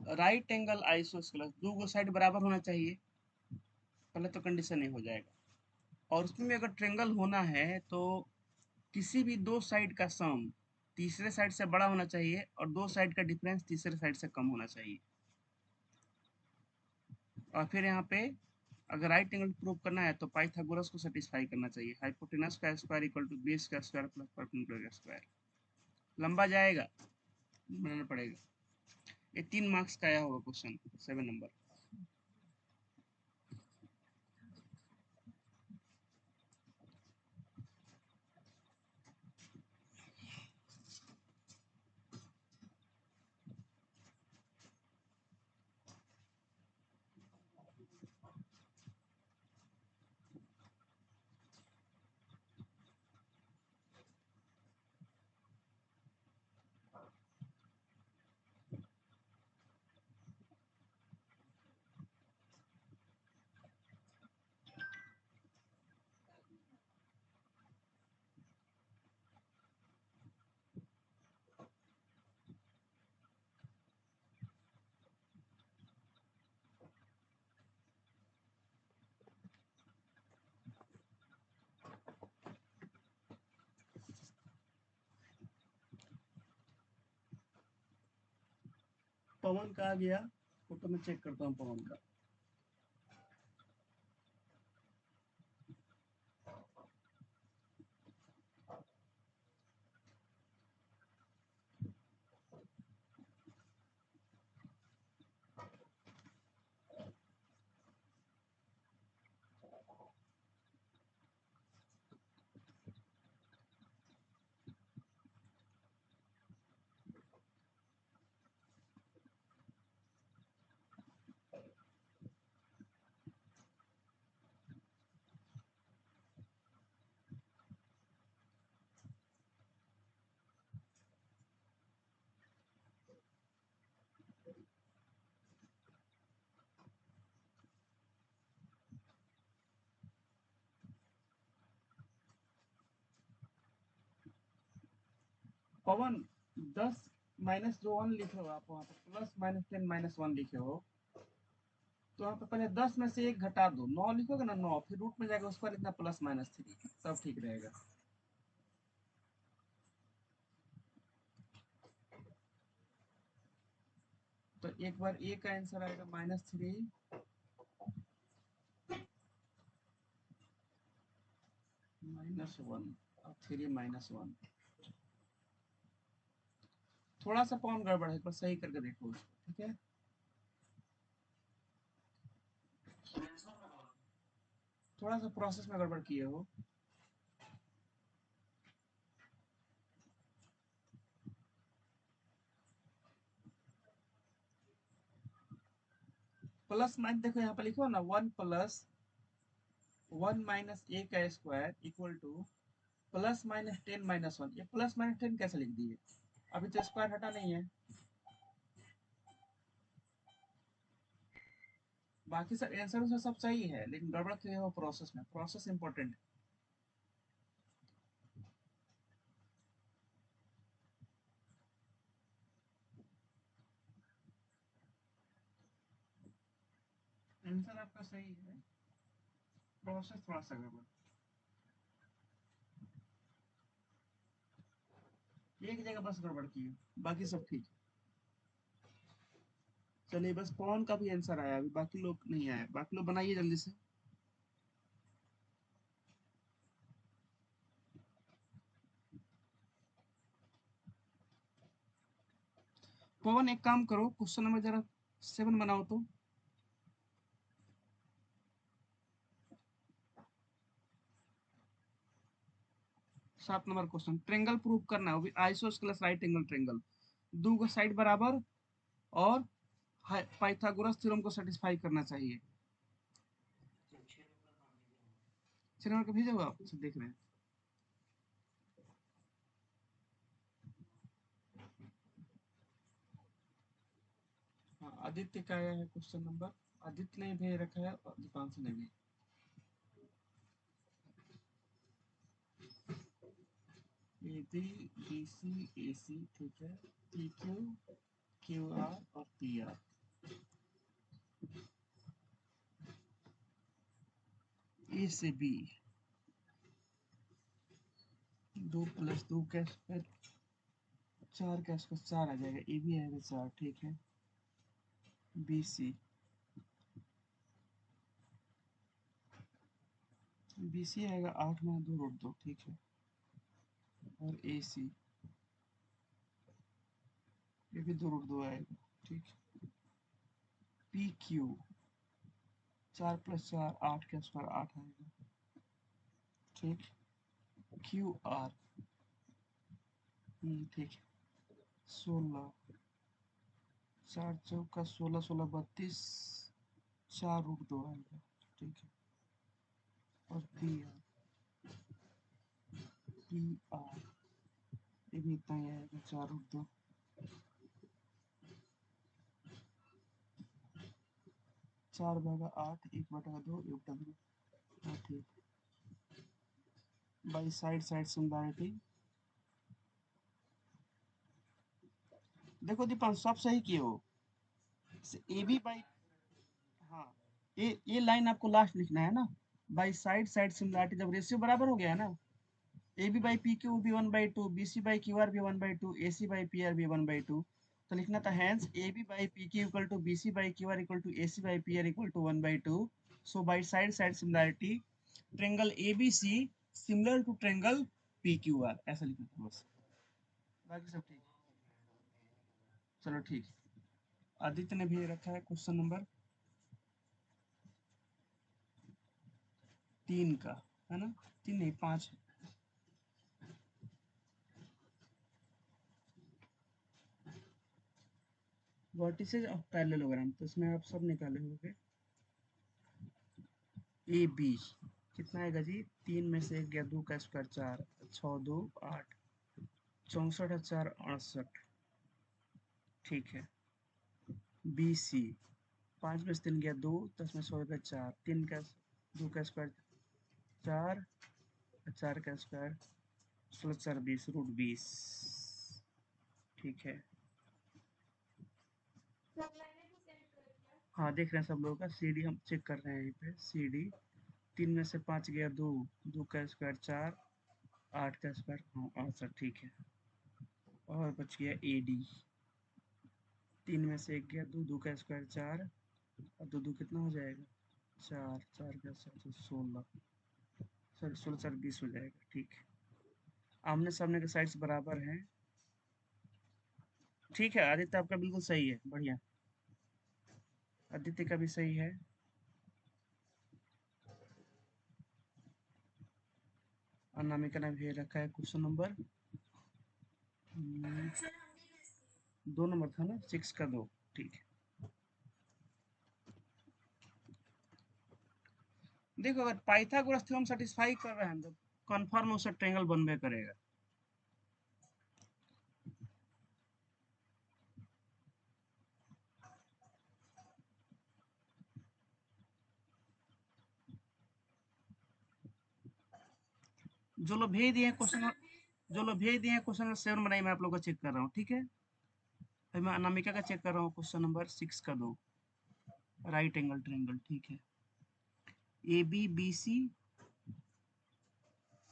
Speaker 1: राइट एंगल आइसोस्केलस, दो साइड बराबर होना चाहिए, पहले तो कंडीशन नहीं हो जाएगा। और उसमें अगर ट्रायंगल होना है तो किसी भी दो साइड का सम तीसरे साइड से बड़ा होना चाहिए, और दो साइड का डिफरेंस तीसरे साइड से कम होना चाहिए। और फिर यहाँ पे अगर राइट एंगल प्रूव करना है तो पाइथागोरस को सेटिस्फाई करना चाहिए। हाइपोटेनस का स्क्वायर इक्वल टू बेस का स्क्वायर प्लस परपेंडिकुलर का स्क्वायर। लंबा जाएगा, बनाना पड़ेगा। ये 3 मार्क्स का आया होगा क्वेश्चन, 7 नंबर। पवन का आ गया, फोटो में चेक करता हूँ पवन का। पवन 10 माइनस जो 1 लिखे हो आप, वहाँ पे प्लस माइनस 10 माइनस 1 लिखे हो, तो वहाँ पे पहले 10 में से 1 घटा दो, 9 लिखोगे ना, 9 फिर रूट में जाकर उसका लिखना प्लस माइनस 3, सब ठीक रहेगा। तो एक बार ए का आंसर आएगा -3, -1 और 3 -1। थोड़ा सा पवन गड़बड़ है, पर सही करके देखो उसको, ठीक है? थोड़ा सा प्रोसेस में गड़बड़ किए हो। प्लस माइनस देखो यहाँ पे लिखो ना, 1 प्लस 1 माइनस ए का square equal two plus minus 10 minus 1। ये प्लस माइनस 10 कैसे लिख दिए? अभी तो स्क्वायर हटा नहीं है। बाकी सब आंसर उसमें सब सही है, लेकिन गड़बड़ तो है वो प्रोसेस में। प्रोसेस इंपॉर्टेंट है। आंसर आपका सही है, प्रोसेस थोड़ा सा गड़बड़। एक जगह बस गड़बड़ की है, बाकी सब ठीक। चलिए बस पवन का भी आंसर आया, अभी बाकी लोग नहीं आए। बाकी लोग बनाइए जल्दी से। पवन एक काम करो, क्वेश्चन नंबर जरा 7 बनाओ तो। 7 नंबर क्वेश्चन, ट्रेंगल प्रूव करना है, वो भी आइसोस्केलेस राइट एंगल ट्रेंगल, दो का साइड बराबर और पाइथागोरस थ्योरम को सेटिस्फाई करना चाहिए। 6 नंबर का भेजा हुआ आप सब देख रहे हैं। हाँ, आदित्य का आया है क्वेश्चन नंबर। आदित्य ने भेज रखा है और दीपांशु ने भी। एबी बीसी एसी, ठीक है, पीक्यू क्यूआर और पीआर। ए से बी 2 प्लस 2 का स्क्वायर 4 का स्क्वायर 4 आ जाएगा। ए बी आएगा 4, ठीक है। बी सी, बी सी आएगा 8 में 2 रूट 2, ठीक है। और ए सी, ये भी 2 रूट 2 आएगा, ठीक है। पी क्यू 4 प्लस 4 8 का स्क्वायर 8 आएगा, ठीक। क्यू आर, ठीक है। 16, 4 चौका 16 16 32, 4 रूट 2 आएगा, ठीक है। और पी आर, पी आर ये भी इतना ही आएगा, 4 रूट 2। 4 भागा 8, 1 बटा 2, 1 बटा 2, हाँ ठीक। बाई साइड साइड सिमिलैरिटी, देखो दीपांश सब सही किए हो। ए बी बाई, हाँ, ये लाइन आपको लास्ट लिखना है ना। बाई साइड साइड सिमिलैरिटी, जब रेशियो बराबर हो गया है ना, A B by P Q भी 1/2, B C by Q R भी 1/2, A C by P R भी 1/2, तो लिखना था hence A B by P Q equal to B C by Q R equal to A C by P R equal to 1/2। So by side side similarity triangle A B C similar to triangle P Q R, ऐसा लिखना था बस। बाकी सब ठीक। चलो ठीक। आदित्य ने भी रखा है क्वेश्चन नंबर 3 का, है ना? 3 नहीं 5 है। वर्टिसेज ऑफ पैरेललोग्राम, तो इसमें आप सब निकाले होंगे। ए बी कितना आएगा जी? 3 में से 1 गया, 2 का स्क्वायर 4, 6 2 8, 64 4 68, ठीक है। बी सी 5 में से 3 गया 2, 10 में 16 का 4, 3 का 2 का स्क्वायर 4, 4 का स्क्वायर 16 4 20 रूट 20, ठीक है। हाँ देख रहे हैं सब लोगों का। सी डी हम चेक कर रहे हैं, यहीं पे सी डी 3 में से 5 गया 2, 2 का स्क्वायर 4, 8 का स्क्वायर, हाँ 68, ठीक है। और बच गया ए डी 3 में से 1 गया 2, 2 का स्क्वायर 4, और 2 2 कितना हो जाएगा? 4, 4 का स्क्वायर 16, सॉरी 16 4 20 हो जाएगा, ठीक है। आमने सामने के साइड्स बराबर हैं, ठीक है। आदित्य आपका बिल्कुल सही है, बढ़िया। आदित्य का भी सही है। अनामिका ने भेज रखा है क्वेश्चन नंबर 2 नंबर था ना, 6 का 2, ठीक है। देखो अगर पाइथागोरस थ्योरम सेटिस्फाई कर रहे हैं तो कन्फर्म उससे ट्रायंगल बनबे करेगा। जो लोग भेज दिए क्वेश्चन, जो लोग भेज दिए क्वेश्चन नंबर 7 बनाई, मैं आप लोग को चेक कर रहा हूँ, ठीक है। अभी मैं अनामिका का चेक कर रहा हूँ, क्वेश्चन नंबर 6 का दो, राइट एंगल ट्रायंगल, ठीक है। A B B C,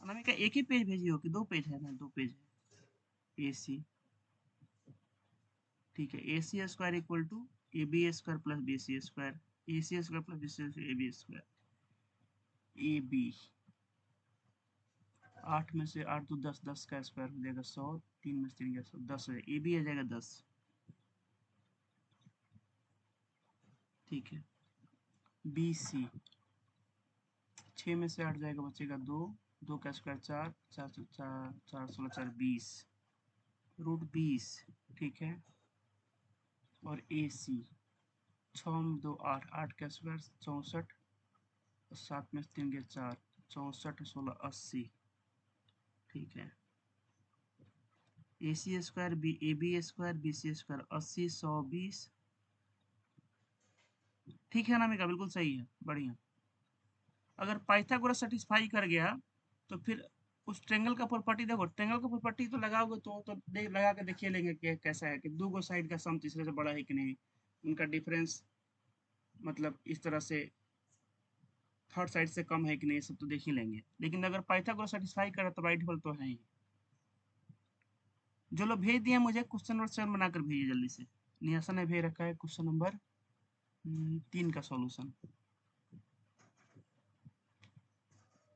Speaker 1: Anamika एक ही पेज भेजी हो कि दो पेज है ना? दो पेज है। ए सी, ठीक है। A C square equal to A B square plus B C square, A C square plus B C square, A B square. A B 8 में से 8 तो 10, 10 का स्क्वायर हो जाएगा 100, 3 में से 3 गया 100, 10 हो जाएगा। ए बी आ जाएगा 10, ठीक है। बी सी 6 में से 8 जाएगा, बचेगा 2, 2 का स्क्वायर 4, 4 से 4, 4 16 4 20, रूट 20, ठीक है। और ए सी 6 में 2 8, 8 का स्क्वायर 64, 7 में से 3 गया 4, 64 16 80, ठीक है। A C square B A B square B C square 80 120, ठीक है अनामिका, बिल्कुल सही है, बढ़िया। अगर पाइथागोरस सेटिस्फाई कर गया तो फिर उस ट्रायंगल का प्रॉपर्टी देखो, ट्रायंगल का प्रॉपर्टी तो लगाओगे तो लगा के देखिए लेंगे कि कैसा है, कि दो गो साइड का सम तीसरे से बड़ा है कि नहीं, उनका डिफरेंस मतलब इस तरह से थर्ड साइड से कम है कि नहीं, ये सब तो देख ही लेंगे। लेकिन अगर पाइथागोरस सेटिस्फाई करे तो बाई डिफॉल्ट तो है ही। जो लोग भेज दिए मुझे क्वेश्चन नंबर 7 बनाकर भेजिए जल्दी से। नियासा ने भेज रखा है क्वेश्चन नंबर 3 का सॉल्यूशन,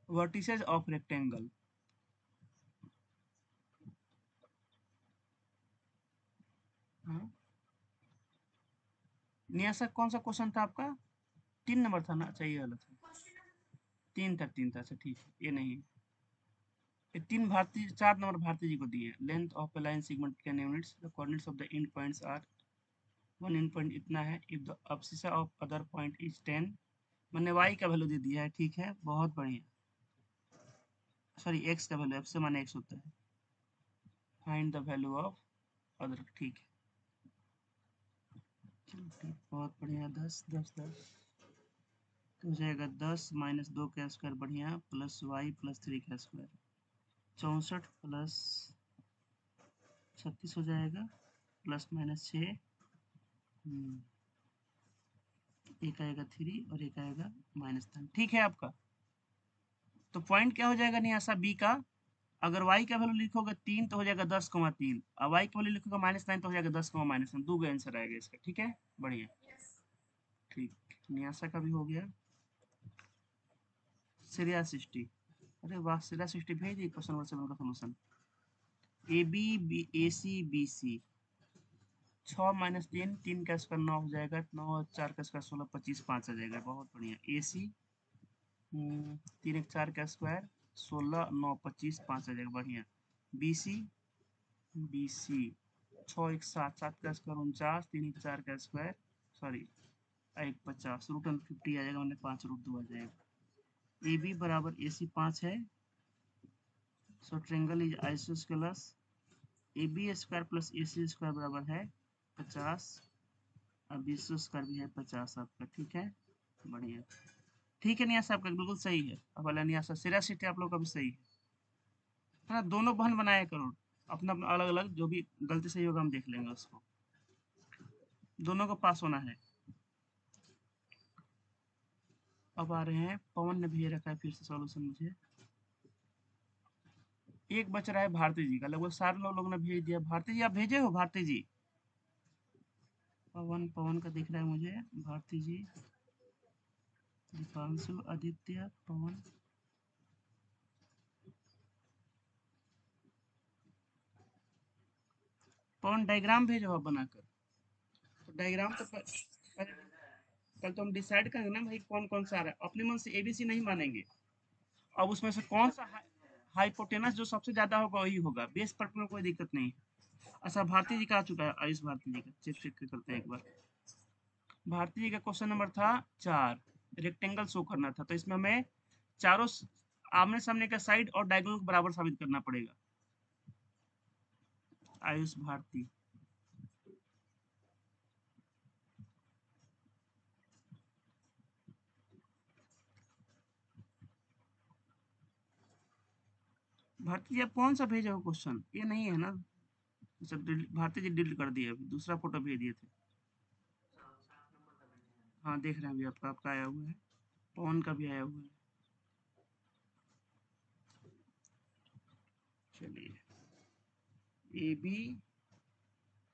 Speaker 1: वर्टिसेज ऑफ रेक्टेंगल। हाँ नियासा कौन सा क्वेश्चन था आपका? 3 नंबर था ना? अच्छा ये वाला था, 3 था, 3 था, अच्छा ठीक है, ये नहीं। ये 3 भारतीय, 4 नंबर भारती जी को दिए। Length of a line segment 10 units, the coordinates of the end points are, one end point इतना है, if the abscissa of other point is 10, मैंने y का वैल्यू दे दिया है, ठीक है, बहुत बढ़िया। सॉरी x का वैल्यू, f से माने x होता है। Find the value of other, ठीक है, चलो ठीक, बहुत बढ़िया। 10 10 10 तो हो जाएगा 10 माइनस 2 का स्क्वायर, बढ़िया, प्लस वाई प्लस 3 का स्क्वायर, 64 प्लस 36 हो जाएगा, प्लस माइनस 6, एक आएगा 3 और एक आएगा -10, ठीक है आपका। तो पॉइंट क्या हो जाएगा नियासा बी का? अगर y का वैल्यू लिखोगे 3 तो हो जाएगा 10,3, और y का वैल्यू लिखोगे -9 तो हो जाएगा 10,-9, दो का आंसर आएगा इसका, ठीक है, बढ़िया, ठीक। नियासा का भी हो गया। श्रेया सृष्टि, अरे वाह, श्रेया सृष्टि भेज दी क्वेश्चन नंबर 7 का solution. A B B A C B C 6 minus 3, 3 का स्क्वायर 9 हो जाएगा, 9 4 का स्क्वायर 16, 25 5 आ जाएगा, बहुत बढ़िया। ए सी 3 1 4 का स्क्वायर 16 9 25 5 आ जाएगा, बढ़िया। बी सी बी सी 6 1 7 7 का स्क्वायर 49, 3 1 4 का स्क्वायर, सॉरी 1 50, रूट 50 आ जाएगा, मैंने 5 रूट 2 आ जाएगा। ए बी बराबर ए सी 5 है, so triangle is isosceles. A B square plus A C square बराबर है 50, अब बी सी स्क्वायर भी है 50 आपका, ठीक है, बढ़िया, ठीक है। नियासा आपका बिल्कुल सही है, अब वाला नियासा सिरा सीटे आप लोग का भी सही है ना? दोनों बहन बनाया करो, अपना अपना अलग अलग, जो भी गलती सही होगा हम देख लेंगे उसको, दोनों को पास होना है। अब आ रहे हैं, पवन ने भेज रखा है फिर से सॉल्यूशन मुझे। एक बच रहा है भारती जी का, लगभग सारे लोग ने भेज दिया। भारती जी आप भेजे हो? भारती जी, पवन, पवन का दिख रहा है मुझे, भारती जी, दीपांशु, आदित्य, पवन, पवन डायग्राम भेजो आप बनाकर। तो डायग्राम तो कल तो हम डिसाइड करेंगे ना भाई कौन कौन सा आ रहा है, अपने मन से एबीसी नहीं मानेंगे। अब उसमें से कौन सा हाइपोटेनस जो सबसे ज्यादा होगा वही होगा, बेस पर में कोई दिक्कत नहीं। अच्छा भारती जी का आ चुका है, आयुष भारती जी का चेक चेक करते हैं एक बार। भारती जी का क्वेश्चन नंबर था 4, रेक्टेंगल शो करना था, तो इसमें हमें चारों आमने सामने का साइड और डायगोनल को बराबर साबित करना पड़ेगा। आयुष भारती, भारती जी आप कौन सा भेजा हो क्वेश्चन? ये नहीं है ना? सब भारती जी डिलीट कर दिए, अभी दूसरा फोटो भेज दिए थे। हाँ देख रहे हैं अभी, आपका आया हुआ है, पवन का भी आया हुआ है। चलिए, ए बी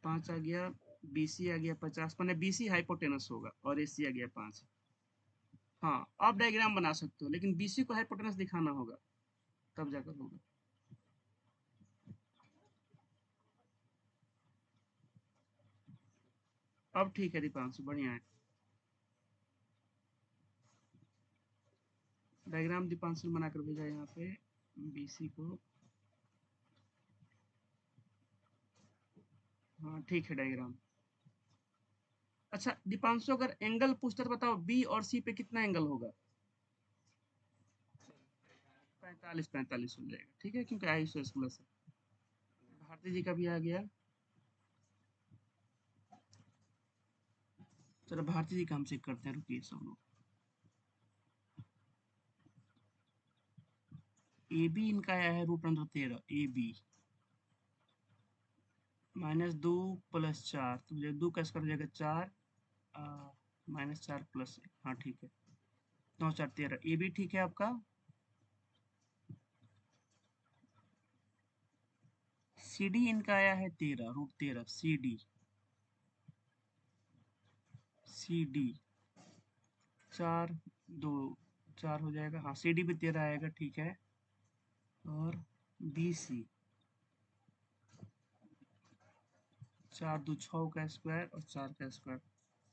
Speaker 1: 5 आ गया, बी सी आ गया 50, मैंने बी सी हाइपोटेनस होगा और ए सी आ गया 5। हाँ आप डायग्राम बना सकते हो, लेकिन बी सी को हाइपोटेनस दिखाना होगा, तब जाकर होगा। अब ठीक है दीपांशु, बढ़िया है। डायग्राम दीपांशु ने बनाकर भेजा यहाँ पे बी सी को। हाँ ठीक है डायग्राम। अच्छा दीपांशु, अगर एंगल पूछता तो बताओ बी और सी पे कितना एंगल होगा? 45 हो जाएगा, ठीक है, क्योंकि आई एस प्लस है। भारती जी का भी आ गया। चलो भारती जी का हम चेक करते हैं, रुकिए सब लोग। ए बी इनका आया है √13, ए बी -2 + 4, तो मुझे 2 का स्क्वायर हो जाएगा 4, -4 + 1, हाँ ठीक है, 9 4 13, ए बी ठीक है आपका। सी डी इनका आया है 13, सी डी, सी डी 4 2 4 हो जाएगा, हाँ सी डी भी 13 आएगा, ठीक है। और बी सी 4 2 6 का स्क्वायर और 4 का स्क्वायर,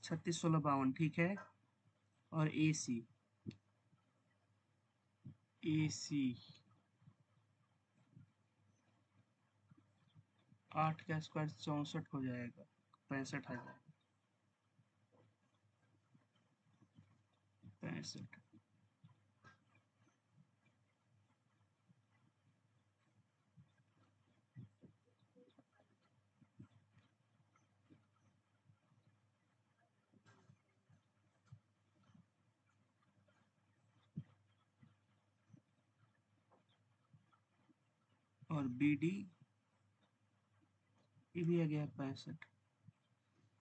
Speaker 1: 36 16 52, ठीक है। और ए सी, ए सी 8 का स्क्वायर 64 हो जाएगा, 65 आ जाएगा, 65। और बी डी ये भी आ गया 65।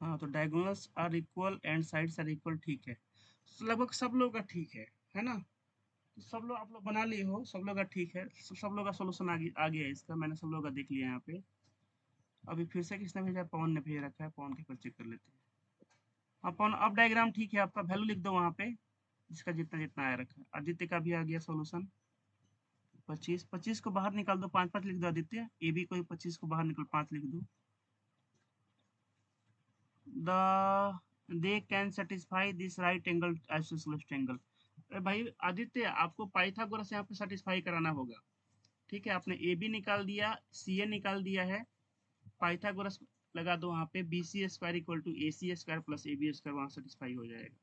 Speaker 1: हाँ तो diagonals are equal and sides are equal, ठीक है, तो लगभग सब लोग का ठीक है ना? तो सब लोग आप लोग बना लिए हो, सब लोग का ठीक है, सब लोग का सोल्यूशन आ गया है इसका, मैंने सब लोग का देख लिया यहाँ पे। अभी फिर से किसने भेजा? पवन ने भेज रखा है, पवन के चेक कर लेते हैं। हाँ पवन, अब डायग्राम ठीक है आपका, वैल्यू लिख दो वहाँ पे जिसका जितना जितना आया रखा है। आदित्य का भी आ गया सोल्यूशन, 25 25 को बाहर निकाल दो, 5 5 लिख दो आदित्य, ए बी को 25 को बाहर निकल 5 लिख दो। They can satisfy this right angle isosceles triangle. अरे भाई आदित्य, आपको पाइथागोरस यहाँ पे सेटिस्फाई कराना होगा, ठीक है। आपने ए बी निकाल दिया, सी ए निकाल दिया है, पाइथागोरस लगा दो वहाँ पे, B C square equal to A C square plus A B square, वहाँ सेटिस्फाई हो जाएगा,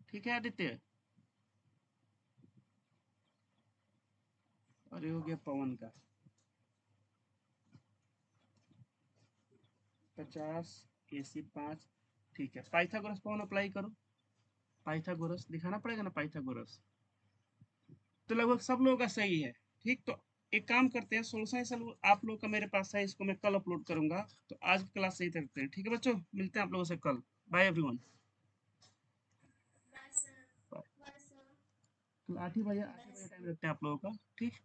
Speaker 1: ठीक है आदित्य। और ये हो गया पवन का 50, ए सी 5, ठीक है। पाइथागोरस पवन अप्लाई करो, पाइथागोरस दिखाना पड़ेगा ना, पाइथागोरस। तो लगभग सब लोगों का सही है, ठीक। तो एक काम करते हैं, सोल्यूशन आप लोग का मेरे पास है, इसको मैं कल अपलोड करूंगा। तो आज की क्लास सही करते हैं, ठीक है बच्चों, मिलते हैं आप लोगों से कल। Bye everyone. 8 ही बजे टाइम रखते हैं आप लोगों का, ठीक।